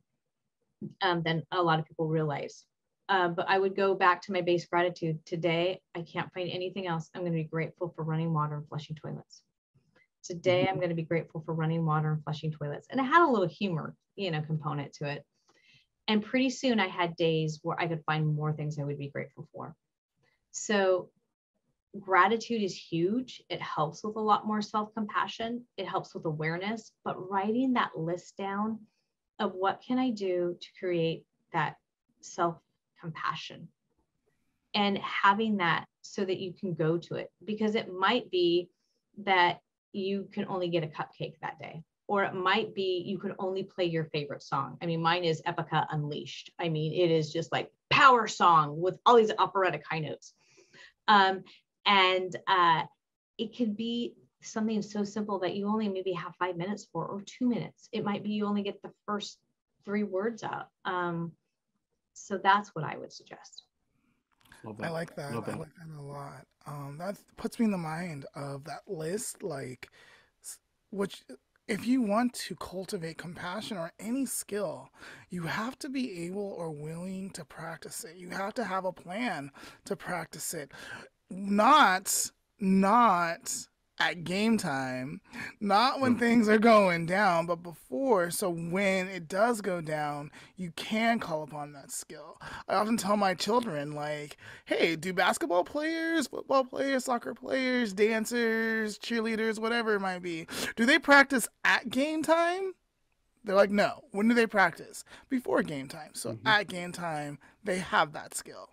than a lot of people realize. But I would go back to my base gratitude. Today, I can't find anything else. I'm going to be grateful for running water and flushing toilets. Today, I'm going to be grateful for running water and flushing toilets. And it had a little humor, component to it. And pretty soon I had days where I could find more things I would be grateful for. So gratitude is huge. It helps with a lot more self-compassion. It helps with awareness, but writing that list down of what can I do to create that self-compassion, and having that so that you can go to it, because it might be that you can only get a cupcake that day, or it might be you could only play your favorite song. I mean, mine is Epica Unleashed. I mean, it is just like power song with all these operatic high notes. It could be something so simple that you only maybe have 5 minutes for, or 2 minutes. It might be you only get the first 3 words out. So that's what I would suggest. I like that. I like that a lot. That puts me in the mind of that list, like, which, if you want to cultivate compassion or any skill, you have to be able or willing to practice it. You have to have a plan to practice it. Not at game time, not when things are going down, but before. So when it does go down, you can call upon that skill. I often tell my children, like, hey, do basketball players, football players, soccer players, dancers, cheerleaders, whatever it might be, do they practice at game time? They're like, no. When do they practice? Before game time. So at game time, they have that skill.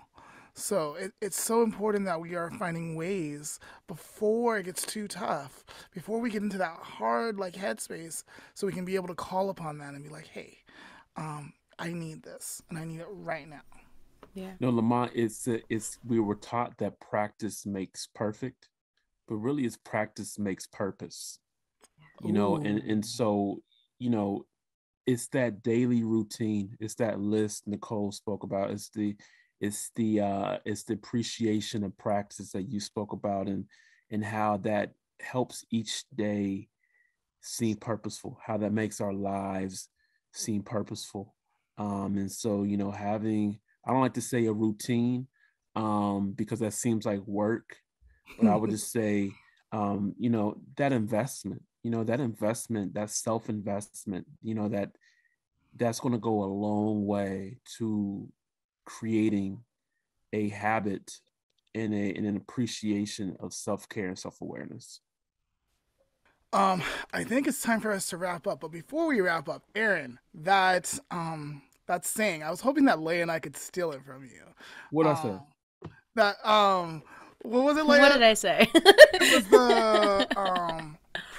So it's so important that we are finding ways before it gets too tough, before we get into that hard like headspace, so we can be able to call upon that and be like, hey, I need this and I need it right now. Yeah. No, Lamont, it's we were taught that practice makes perfect, but really it's practice makes purpose. And so, it's that daily routine. It's that list Nicole spoke about. It's the appreciation of practice that you spoke about, and how that helps each day seem purposeful, how that makes our lives seem purposeful. And so, having, I don't like to say a routine, because that seems like work, but I would just say, that investment, that self-investment, that's going to go a long way to creating a habit and an appreciation of self-care and self-awareness. I think it's time for us to wrap up. But before we wrap up, Aaron, that saying, I was hoping that Leah and I could steal it from you. What I said? That what was it, Leah? What did I say? It was the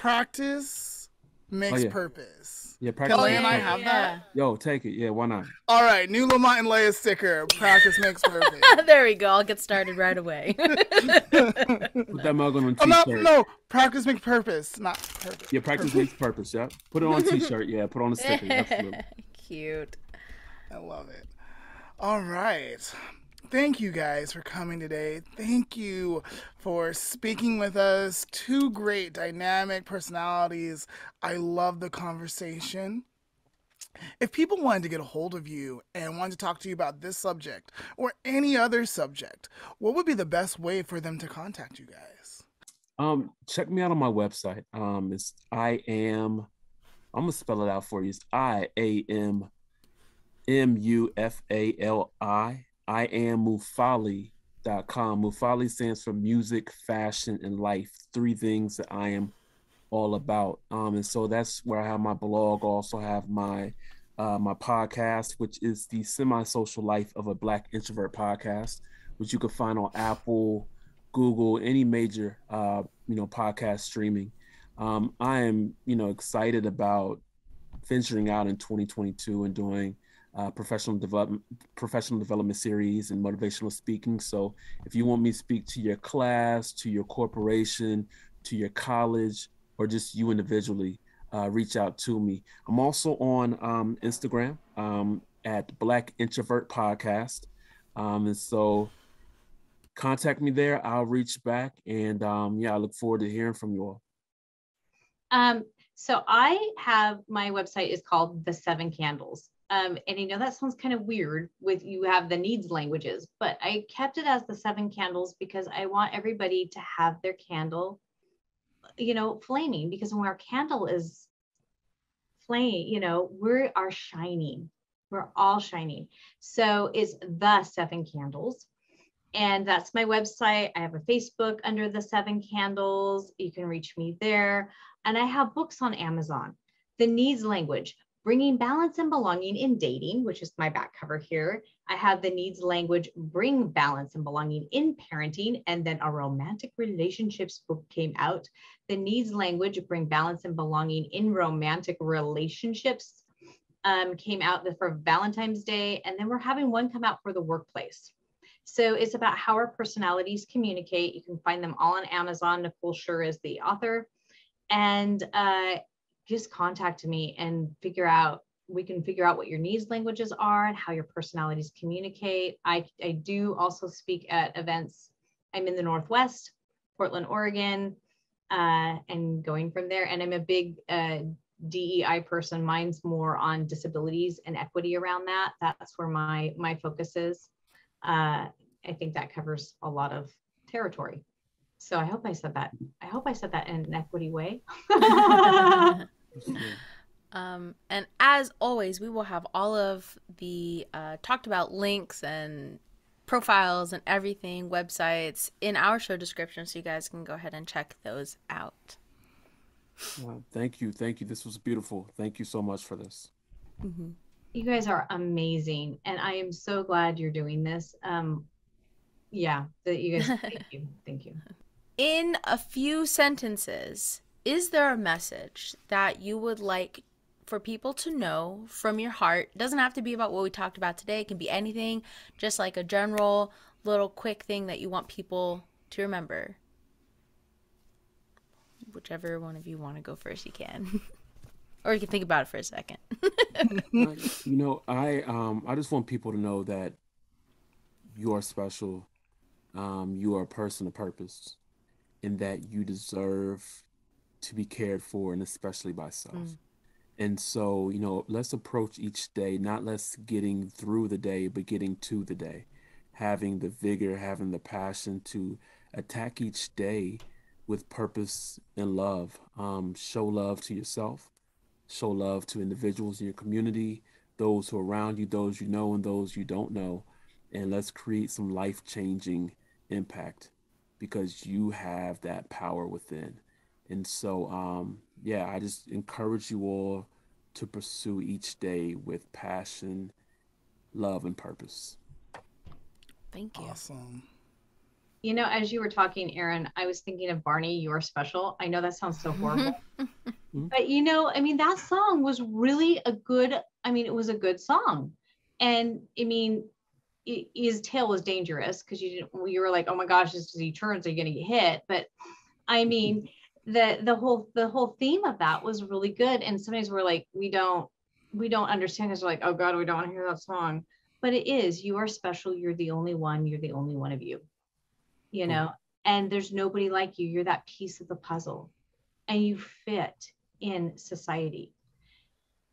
practice makes purpose. Yeah, Can practice. Leah and I have that? Yo, take it. Yeah, why not? All right, new Lamont N Leah sticker. Practice makes perfect. There we go. I'll get started right away. Put that mug on a t-shirt. No, practice makes purpose, not purpose. Yeah, practice makes purpose. Yeah, put it on a t-shirt. Yeah, put on a sticker. Absolutely. Cute. I love it. All right. Thank you guys for coming today. Thank you for speaking with us. Two great dynamic personalities. I love the conversation. If people wanted to get a hold of you and wanted to talk to you about this subject or any other subject, what would be the best way for them to contact you guys? Check me out on my website. I'm gonna spell it out for you. It's IAMMUFALI. IamMufali.com. Mufali stands for music, fashion, and life. 3 things that I am all about. And so that's where I have my blog. I also have my podcast, which is the Semi-Social Life of a Black Introvert podcast, which you can find on Apple, Google, any major podcast streaming. I am excited about venturing out in 2022 and doing professional development series and motivational speaking. So if you want me to speak to your class, to your corporation, to your college, or just you individually, reach out to me. I'm also on Instagram at Black Introvert Podcast. And so contact me there. I'll reach back. And I look forward to hearing from you all. So I have, my website is called The 7 Candles. And that sounds kind of weird with you have the needs languages, but I kept it as the 7 candles because I want everybody to have their candle, flaming, because when our candle is flame, we are shining. We're all shining. So it's the 7 candles. And that's my website. I have a Facebook under the 7 candles. You can reach me there. And I have books on Amazon. The needs language, bringing balance and belonging in dating, which is my back cover here. I have the needs language, bring balance and belonging in parenting. And then a romantic relationships book came out. The needs language, bring balance and belonging in romantic relationships came out for Valentine's Day. And then we're having one come out for the workplace. So it's about how our personalities communicate. You can find them all on Amazon. Nicole Shir is the author. And just contact me and we can figure out what your needs languages are and how your personalities communicate. I do also speak at events. I'm in the Northwest, Portland, Oregon, and going from there. And I'm a big DEI person. Mine's more on disabilities and equity around that. That's where my focus is. I think that covers a lot of territory. So I hope I said that. I hope I said that in an equity way. And as always, we will have all of the talked about links and profiles and everything, websites in our show description, so you guys can go ahead and check those out. Well, thank you. This was beautiful. Thank you so much for this. You guys are amazing, and I am so glad you're doing this. Yeah, that you guys, thank you. In a few sentences, is there a message that you would like for people to know from your heart? It doesn't have to be about what we talked about today. It can be anything, just like a general little quick thing that you want people to remember. Whichever one of you want to go first, you can. Or you can think about it for a second. I just want people to know that you are special. You are a person of purpose, and that you deserve to be cared for, and especially by self. And so, let's approach each day, not less getting through the day, but getting to the day, having the vigor, having the passion to attack each day with purpose and love. Show love to yourself, show love to individuals in your community, those who are around you, those you know, and those you don't know. And let's create some life-changing impact, because you have that power within. And so, I just encourage you all to pursue each day with passion, love, and purpose. Thank you. Awesome. As you were talking, Aaron, I was thinking of Barney, You Are Special. I know that sounds so horrible. But, that song was really it was a good song. And his tail was dangerous because you were like, oh my gosh, just as he turns, are you going to get hit? But the whole theme of that was really good. And sometimes we're like, we don't understand, because we're like, oh God, we don't want to hear that song. But it is, you are special. You're the only one. You're the only one of you, and there's nobody like you. You're that piece of the puzzle, and you fit in society.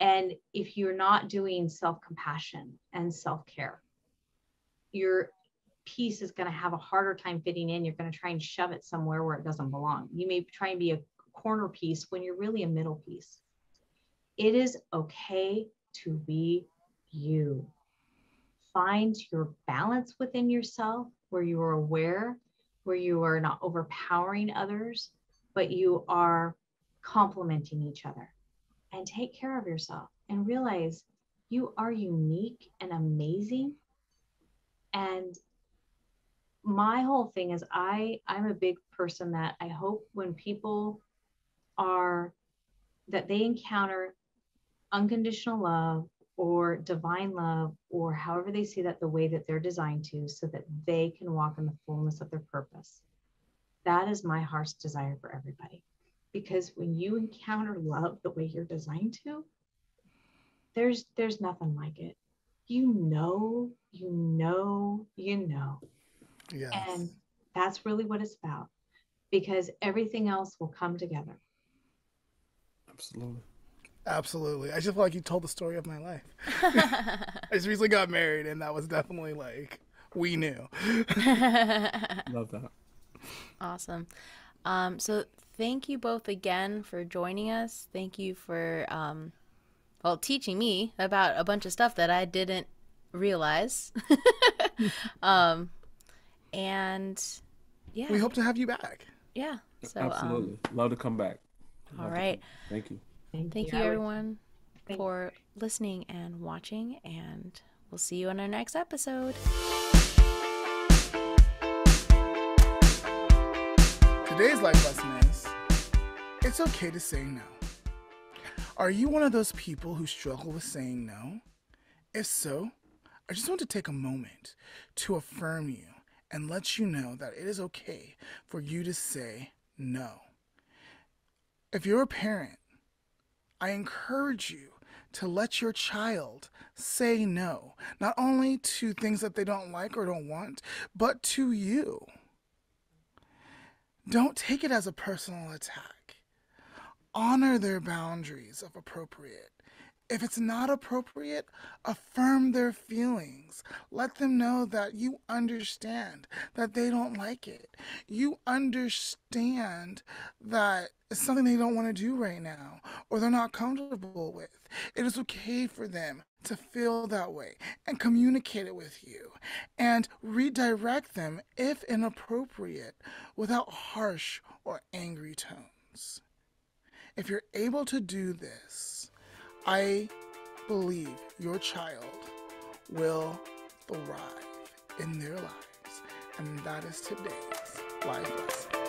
And if you're not doing self-compassion and self-care, your piece is going to have a harder time fitting in. You're going to try and shove it somewhere where it doesn't belong. You may try and be a corner piece when you're really a middle piece. It is okay to be you. Find your balance within yourself, where you are aware, where you are not overpowering others, but you are complementing each other. And take care of yourself and realize you are unique and amazing. And my whole thing is I'm a big person that I hope when people that they encounter unconditional love or divine love, or however they see that, the way that they're designed to, so that they can walk in the fullness of their purpose. That is my heart's desire for everybody. Because when you encounter love the way you're designed to, there's nothing like it. You know. Yes. And that's really what it's about, because everything else will come together. Absolutely. I just feel like you told the story of my life. I just recently got married, and that was definitely like, we knew. Love that. Awesome. So thank you both again for joining us. Thank you for, teaching me about a bunch of stuff that I didn't realize. And yeah. We hope to have you back. Yeah. So, absolutely. Love to come back. All right. Thank you. Thank you everyone for listening and watching, and we'll see you on our next episode. Today's life lesson is, it's okay to say no. Are you one of those people who struggle with saying no? If so, I just want to take a moment to affirm you and let you know that it is okay for you to say no. If you're a parent, I encourage you to let your child say no, not only to things that they don't like or don't want, but to you. Don't take it as a personal attack. Honor their boundaries of appropriate. If it's not appropriate, affirm their feelings. Let them know that you understand that they don't like it. You understand that it's something they don't want to do right now, or they're not comfortable with. It is okay for them to feel that way, and communicate it with you, and redirect them if inappropriate, without harsh or angry tones. If you're able to do this, I believe your child will thrive in their lives And that is today's life lesson.